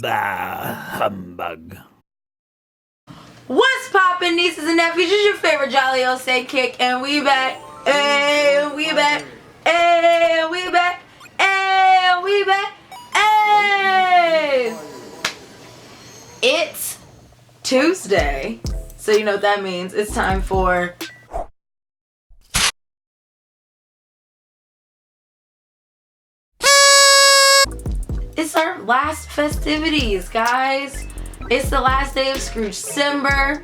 Bah, humbug. What's poppin', nieces and nephews? It's your favorite jolly old say kick, and we back, and we back, and we back, and we back, and it's Tuesday, so you know what that means. It's time for it's our last festivities, guys. It's the last day of SCROOGECEMBER,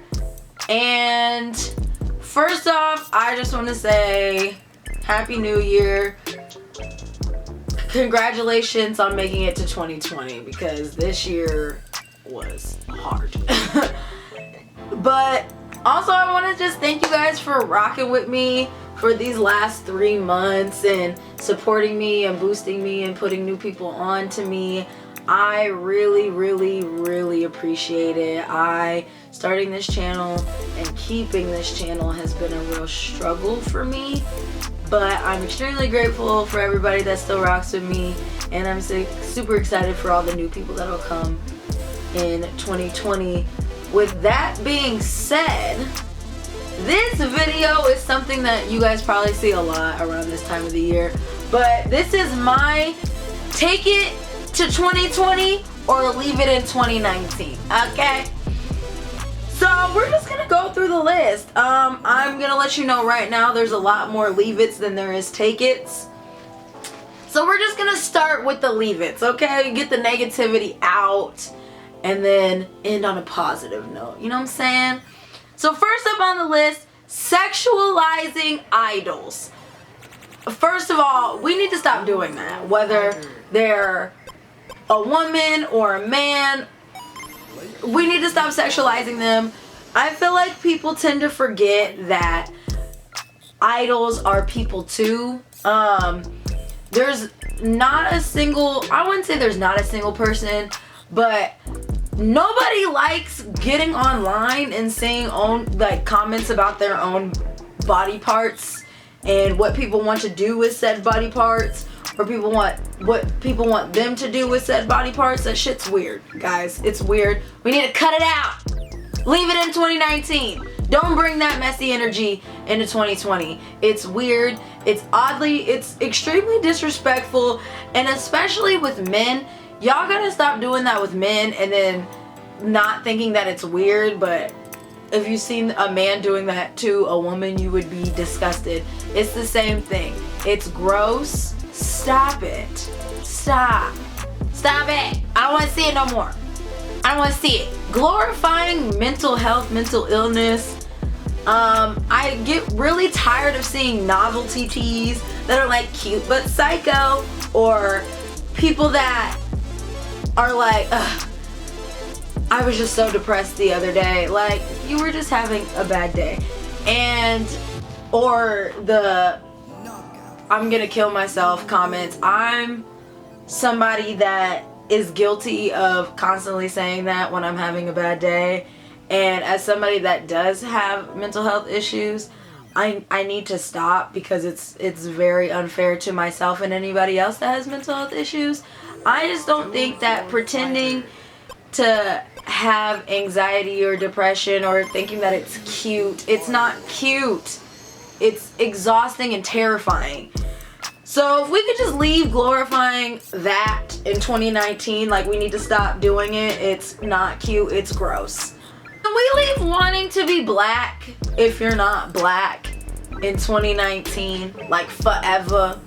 and first off, I just want to say Happy New Year. Congratulations on making it to 2020, because this year was hard. But also, I want to just thank you guys for rocking with me for these last 3 months and supporting me and boosting me and putting new people on to me. I really appreciate it. Starting this channel and keeping this channel has been a real struggle for me, but I'm extremely grateful for everybody that still rocks with me, and I'm super excited for all the new people that will come in 2020. With that being said, this video is something that you guys probably see a lot around this time of the year, but this is my take it to 2020 or leave it in 2019, okay? So we're just gonna go through the list. I'm gonna let you know right now there's a lot more leave it's than there is take it's. So we're just gonna start with the leave it's, okay? Get the negativity out and then end on a positive note, you know what I'm saying? So first up on the list, sexualizing idols. First of all, we need to stop doing that, whether they're a woman or a man. We need to stop sexualizing them. I feel like people tend to forget that idols are people too. There's not a single, I wouldn't say there's not a single person, but nobody likes getting online and seeing comments about their own body parts and what people want to do with said body parts, or what people want them to do with said body parts. That shit's weird, guys. It's weird. We need to cut it out. Leave it in 2019. Don't bring that messy energy into 2020. It's weird. It's extremely disrespectful, and especially with men. Y'all gotta stop doing that with men and then not thinking that it's weird, but if you've seen a man doing that to a woman, you would be disgusted. It's the same thing. It's gross. Stop it. Stop. Stop it. I don't want to see it no more. I don't want to see it. Glorifying mental health, mental illness. I get really tired of seeing novelty teas that are like cute but psycho, or people that are like, ugh, I was just so depressed the other day. Like, you were just having a bad day. Or the I'm gonna kill myself comments. I'm somebody that is guilty of constantly saying that when I'm having a bad day. And as somebody that does have mental health issues, I need to stop, because it's very unfair to myself and anybody else that has mental health issues. I just don't think that pretending to have anxiety or depression or thinking that it's cute, it's not cute. It's exhausting and terrifying. So if we could just leave glorifying that in 2019, like, we need to stop doing it. It's not cute, it's gross. Can we leave wanting to be black if you're not black in 2019, like forever?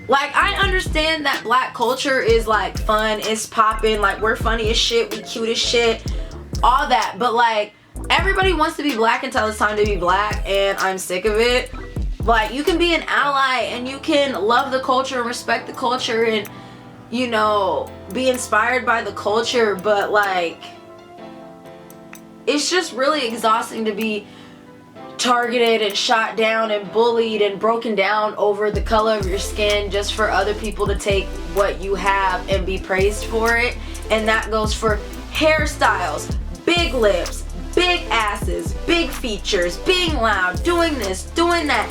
Like, I understand that black culture is like fun, it's popping, like we're funny as shit, we cute as shit, all that, but like, everybody wants to be black until it's time to be black, and I'm sick of it. Like, you can be an ally and you can love the culture and respect the culture and, you know, be inspired by the culture, but like, it's just really exhausting to be targeted and shot down and bullied and broken down over the color of your skin just for other people to take what you have and be praised for it. And that goes for hairstyles, big lips, big asses, big features, being loud, doing this, doing that.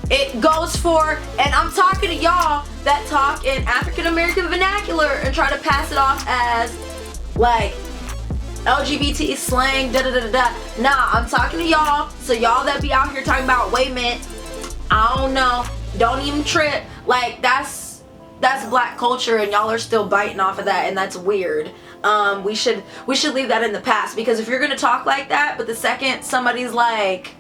It goes for, and I'm talking to y'all that talk in African American vernacular and try to pass it off as like LGBT slang, da da da da. Nah, I'm talking to y'all. So y'all that be out here talking about, wait a minute, I don't know, don't even trip. Like that's black culture, and y'all are still biting off of that, and that's weird. We should leave that in the past, because if you're gonna talk like that, but the second somebody's like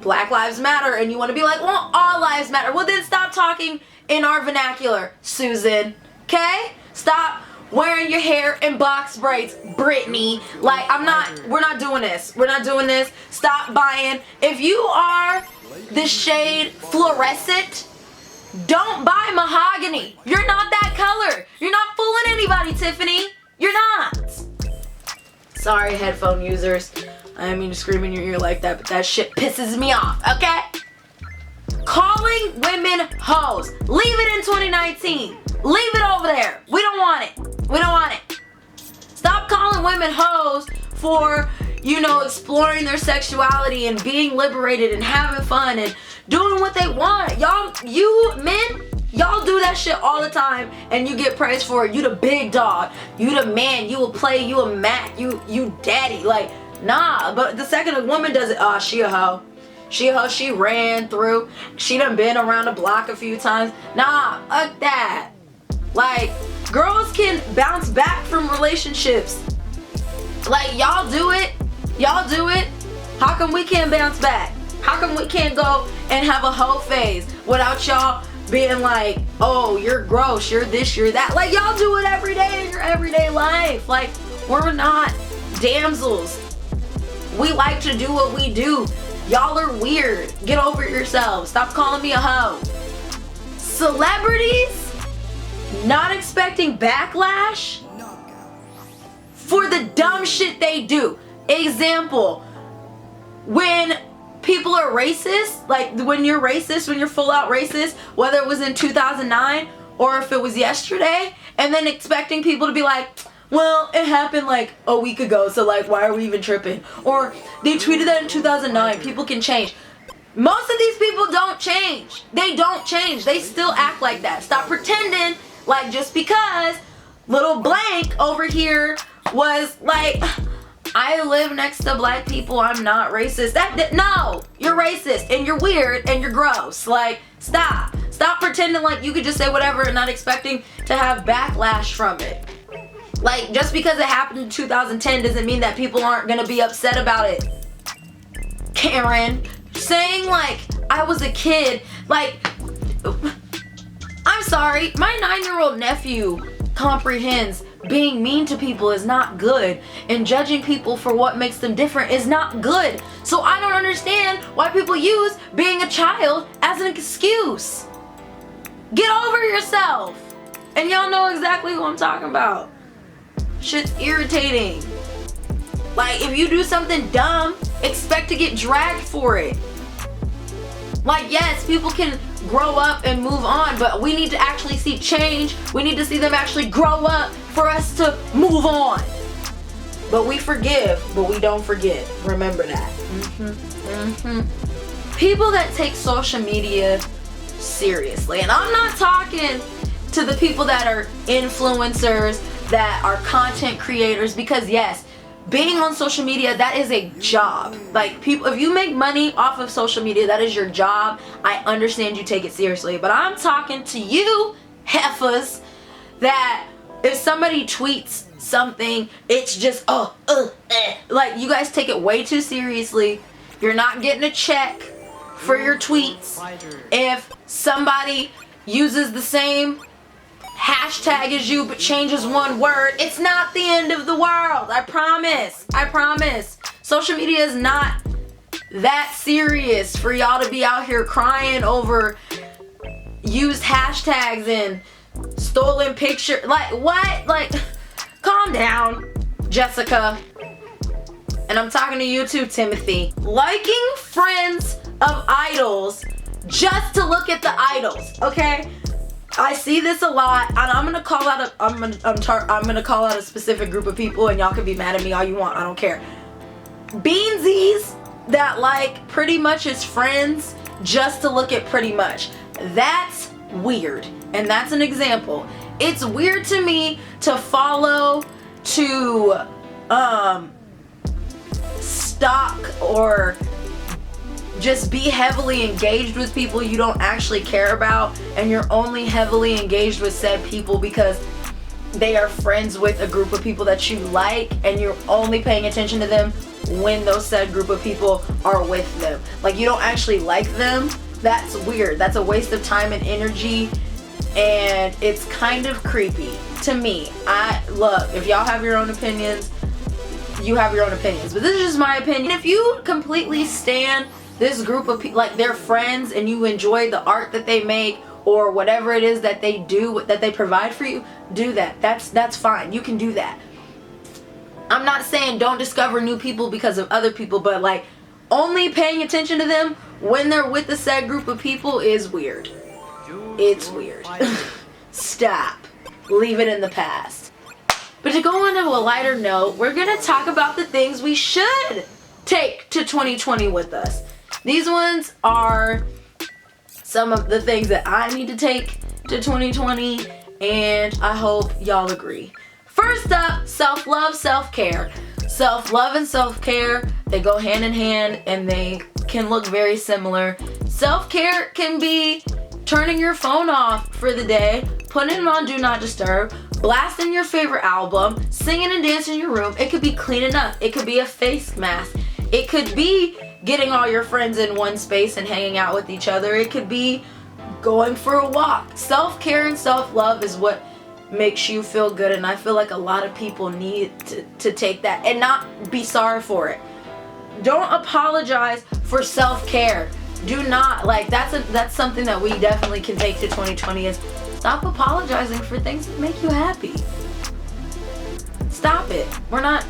Black Lives Matter, and you want to be like, well, all lives matter, well then stop talking in our vernacular, Susan. Okay? Stop wearing your hair in box braids, Brittany. Like, we're not doing this. We're not doing this. Stop buying. If you are the shade fluorescent, don't buy mahogany. You're not that color. You're not fooling anybody, Tiffany. You're not. Sorry, headphone users. I didn't mean to scream in your ear like that, but that shit pisses me off, okay? Calling women hoes. Leave it in 2019. Leave it over there. We don't want it. We don't want it. Stop calling women hoes for, you know, exploring their sexuality and being liberated and having fun and doing what they want. Y'all, you men, y'all do that shit all the time, and you get praised for it. You the big dog. You the man. You a play. You a Mac. You daddy. Like, nah. But the second a woman does it, she a hoe. She a hoe. She ran through. She done been around the block a few times. Nah, fuck that. Like, girls can bounce back from relationships. Like, y'all do it. Y'all do it. How come we can't bounce back? How come we can't go and have a hoe phase without y'all being like, oh, you're gross, you're this, you're that? Like, y'all do it every day in your everyday life. Like, we're not damsels. We like to do what we do. Y'all are weird. Get over yourselves. Stop calling me a hoe. Celebrities not expecting backlash for the dumb shit they do. Example, when people are racist, like when you're racist, when you're full out racist, whether it was in 2009 or if it was yesterday, and then expecting people to be like, well, it happened like a week ago, so like, why are we even tripping? Or they tweeted that in 2009, people can change. Most of these people don't change. They don't change. They still act like that. Stop pretending like just because little blank over here was like, I live next to black people, I'm not racist. No, you're racist and you're weird and you're gross. Like, stop. Stop pretending like you could just say whatever and not expecting to have backlash from it. Like, just because it happened in 2010 doesn't mean that people aren't gonna be upset about it. Karen, saying like I was a kid, like, I'm sorry, my 9-year-old nephew comprehends being mean to people is not good, and judging people for what makes them different is not good. So I don't understand why people use being a child as an excuse. Get over yourself. And y'all know exactly who I'm talking about. Shit's irritating. Like, if you do something dumb, expect to get dragged for it. Like, yes, people can grow up and move on, but we need to actually see change. We need to see them actually grow up for us to move on. But we forgive, but we don't forget. Remember that. People that take social media seriously, and I'm not talking to the people that are influencers, that are content creators, because yes, being on social media, that is a job. Like, people, if you make money off of social media, that is your job. I understand you take it seriously, but I'm talking to you heifers that if somebody tweets something, it's just like, you guys take it way too seriously. You're not getting a check for your tweets. If somebody uses the same hashtag as you but changes one word, it's not the end of the world. I promise. I promise. Social media is not that serious for y'all to be out here crying over used hashtags and stolen picture. Like, what? Like, calm down, Jessica. And I'm talking to you too, Timothy. Liking friends of idols just to look at the idols, okay? I see this a lot, and I'm gonna call out I'm gonna call out a specific group of people, and y'all can be mad at me all you want. I don't care. Beansies that like Pretty Much as friends just to look at Pretty Much. That's weird, and that's an example. It's weird to me to follow to stalk or just be heavily engaged with people you don't actually care about, and you're only heavily engaged with said people because they are friends with a group of people that you like, and you're only paying attention to them when those said group of people are with them. Like, you don't actually like them. That's weird. That's a waste of time and energy, and it's kind of creepy to me. Look, if y'all have your own opinions, you have your own opinions, but this is just my opinion. If you completely stan this group of people, like they're friends, and you enjoy the art that they make or whatever it is that they do, that they provide for you, do that. That's fine. You can do that. I'm not saying don't discover new people because of other people, but like only paying attention to them when they're with the said group of people is weird. It's weird. Stop. Leave it in the past. But to go on to a lighter note, we're gonna talk about the things we should take to 2020 with us. These ones are some of the things that I need to take to 2020, and I hope y'all agree. First up, self-love, self-care. Self-love and self-care, they go hand in hand, and they can look very similar. Self-care can be turning your phone off for the day, putting it on Do Not Disturb, blasting your favorite album, singing and dancing in your room. It could be cleaning up. It could be a face mask. It could be getting all your friends in one space and hanging out with each other. It could be going for a walk. Self-care and self-love is what makes you feel good, and I feel like a lot of people need to take that and not be sorry for it. Don't apologize for self-care. Do not, like, that's something that we definitely can take to 2020 is stop apologizing for things that make you happy. Stop it. We're not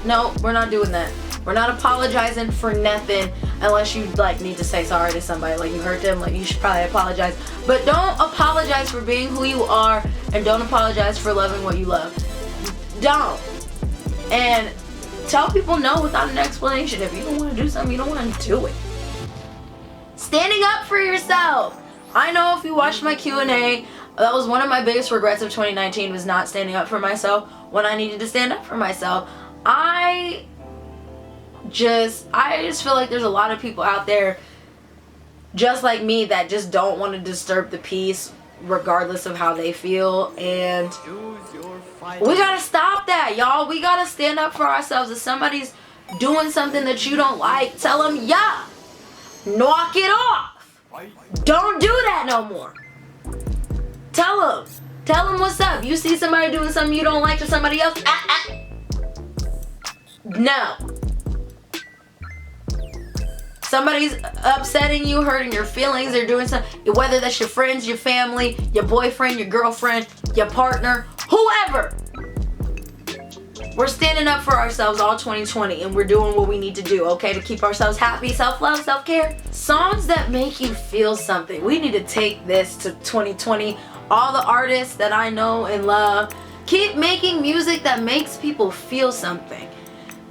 doing that. We're not apologizing for nothing unless you like need to say sorry to somebody, like you hurt them, like you should probably apologize. But don't apologize for being who you are, and don't apologize for loving what you love. Don't. And tell people no without an explanation. If you don't want to do something, you don't want to do it. Standing up for yourself. I know if you watched my Q&A, that was one of my biggest regrets of 2019 was not standing up for myself when I needed to stand up for myself. I just feel like there's a lot of people out there just like me that just don't want to disturb the peace regardless of how they feel, and we gotta stop that, y'all. We gotta stand up for ourselves. If somebody's doing something that you don't like, tell them, yeah, knock it off. Don't do that no more. Tell them what's up. You see somebody doing something you don't like to somebody else, no. Somebody's upsetting you, hurting your feelings, they're doing something, whether that's your friends, your family, your boyfriend, your girlfriend, your partner, whoever. We're standing up for ourselves all 2020, and we're doing what we need to do, okay, to keep ourselves happy. Self-love, self-care. Songs that make you feel something. We need to take this to 2020. All the artists that I know and love, keep making music that makes people feel something.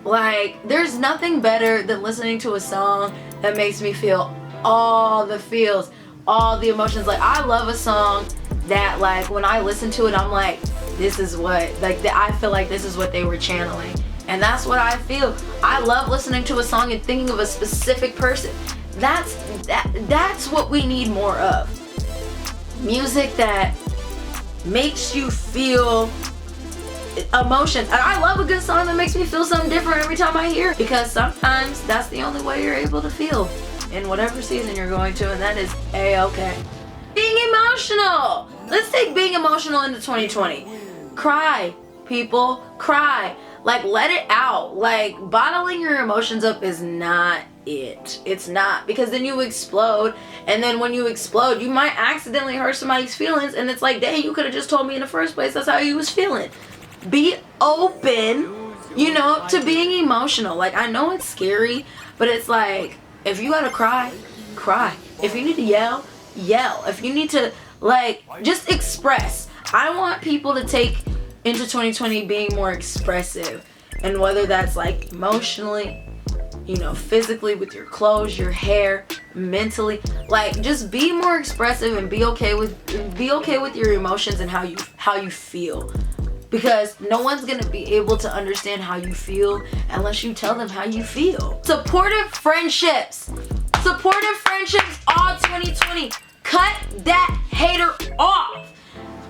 Like, there's nothing better than listening to a song that makes me feel all the feels, all the emotions. Like, I love a song that, like, when I listen to it, I'm like, this is what, like, I feel like this is what they were channeling. And that's what I feel. I love listening to a song and thinking of a specific person. That's what we need more of. Music that makes you feel emotions. And I love a good song that makes me feel something different every time I hear it, because sometimes that's the only way you're able to feel in whatever season you're going to, and that is a-okay. Being emotional. Let's take being emotional into 2020. Cry, people. Cry. Like, let it out. Like, bottling your emotions up is not it. It's not, because then you explode, and then when you explode, you might accidentally hurt somebody's feelings, and it's like, dang, you could have just told me in the first place that's how you was feeling. Be open, you know, to being emotional. Like, I know it's scary, but it's like, if you gotta cry, cry. If you need to yell, yell. If you need to, like, just express. I want people to take into 2020 being more expressive, and whether that's like emotionally, you know, physically with your clothes, your hair, mentally, like, just be more expressive and be okay with your emotions and how you feel. because no one's gonna be able to understand how you feel unless you tell them how you feel. Supportive friendships. Supportive friendships all 2020. Cut that hater off.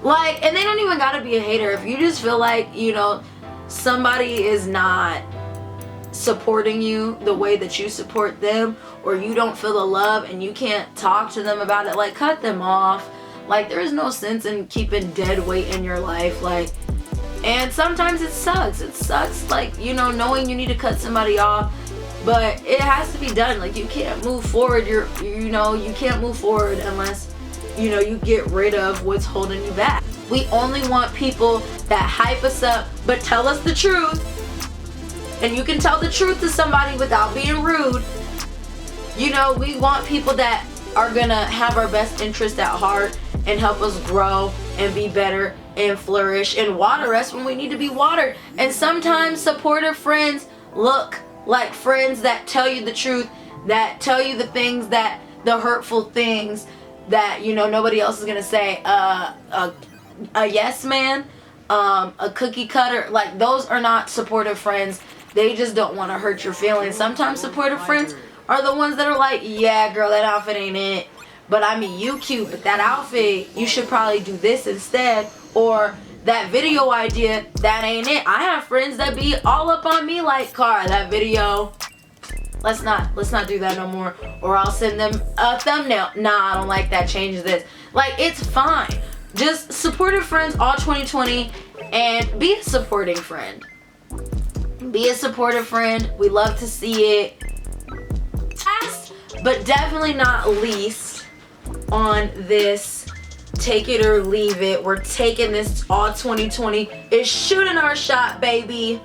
Like, and they don't even gotta be a hater. If you just feel like, you know, somebody is not supporting you the way that you support them, or you don't feel the love and you can't talk to them about it, like, cut them off. Like, there is no sense in keeping dead weight in your life. Like, and sometimes it sucks. It sucks, like, you know, knowing you need to cut somebody off, but it has to be done. Like, you can't move forward. You can't move forward unless, you know, you get rid of what's holding you back. We only want people that hype us up but tell us the truth. And you can tell the truth to somebody without being rude. You know, we want people that are gonna have our best interest at heart and help us grow and be better and flourish and water us when we need to be watered. And sometimes supportive friends look like friends that tell you the truth, that tell you the things that, the hurtful things that, you know, nobody else is gonna say. A yes man, a cookie cutter, like, those are not supportive friends. They just don't want to hurt your feelings. Sometimes supportive friends are the ones that are like, yeah, girl, that outfit ain't it. But I mean, you cute, but that outfit, you should probably do this instead. Or that video idea, that ain't it. I have friends that be all up on me like, Cara, that video, let's not do that no more. Or I'll send them a thumbnail. Nah, I don't like that. Change this. Like, it's fine. Just supportive friends all 2020, and be a supporting friend. Be a supportive friend. We love to see it. Last, but definitely not least, on this take it or leave it, we're taking this all 2020, is shooting our shot, baby.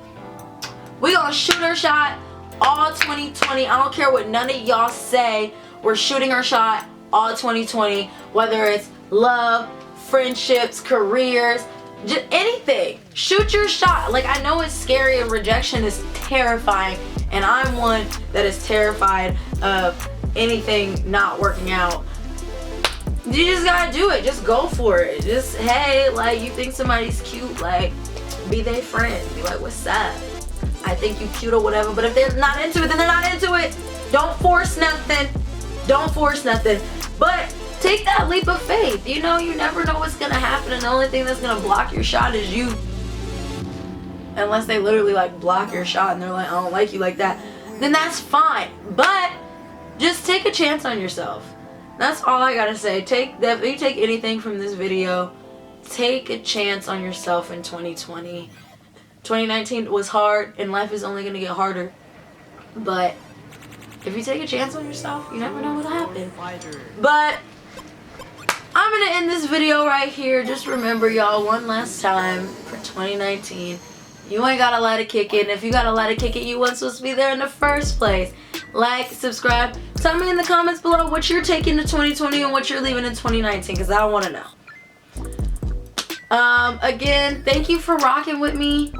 We gonna shoot our shot all 2020. I don't care what none of y'all say. We're shooting our shot all 2020, whether it's love, friendships, careers, just anything. Shoot your shot. Like, I know it's scary and rejection is terrifying, and I'm one that is terrified of anything not working out. You just gotta do it. Just go for it. Just, hey, like, you think somebody's cute, like, be their friend. Be like, what's up? I think you cute or whatever. But if they're not into it, then they're not into it. Don't force nothing. Don't force nothing. But take that leap of faith. You know, you never know what's gonna happen, and the only thing that's gonna block your shot is you. Unless they literally, like, block your shot and they're like, I don't like you like that, then that's fine. But just take a chance on yourself. That's all I gotta say. If you take anything from this video, take a chance on yourself in 2020. 2019 was hard, and life is only gonna get harder. But if you take a chance on yourself, you never know what'll happen. But I'm gonna end this video right here. Just remember, y'all, one last time for 2019, you ain't gotta let it kick in. If you gotta let it kick in, you weren't supposed to be there in the first place. Like, subscribe. Tell me in the comments below what you're taking to 2020 and what you're leaving in 2019, because I want to know. Again, thank you for rocking with me.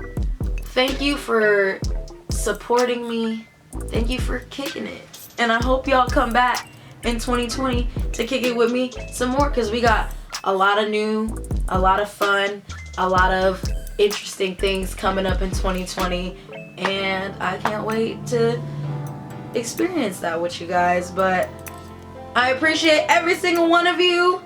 Thank you for supporting me. Thank you for kicking it. And I hope y'all come back in 2020 to kick it with me some more, because we got a lot of new, a lot of fun, a lot of interesting things coming up in 2020, and I can't wait to experience that with you guys. But I appreciate every single one of you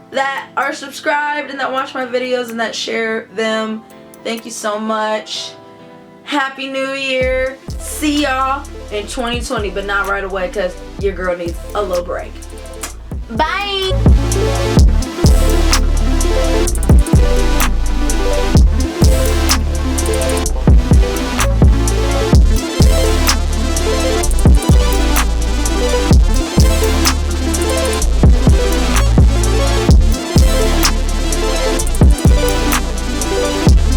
that are subscribed and that watch my videos and that share them. Thank you so much. Happy New Year. See y'all in 2020, but not right away, because your girl needs a little break. Bye.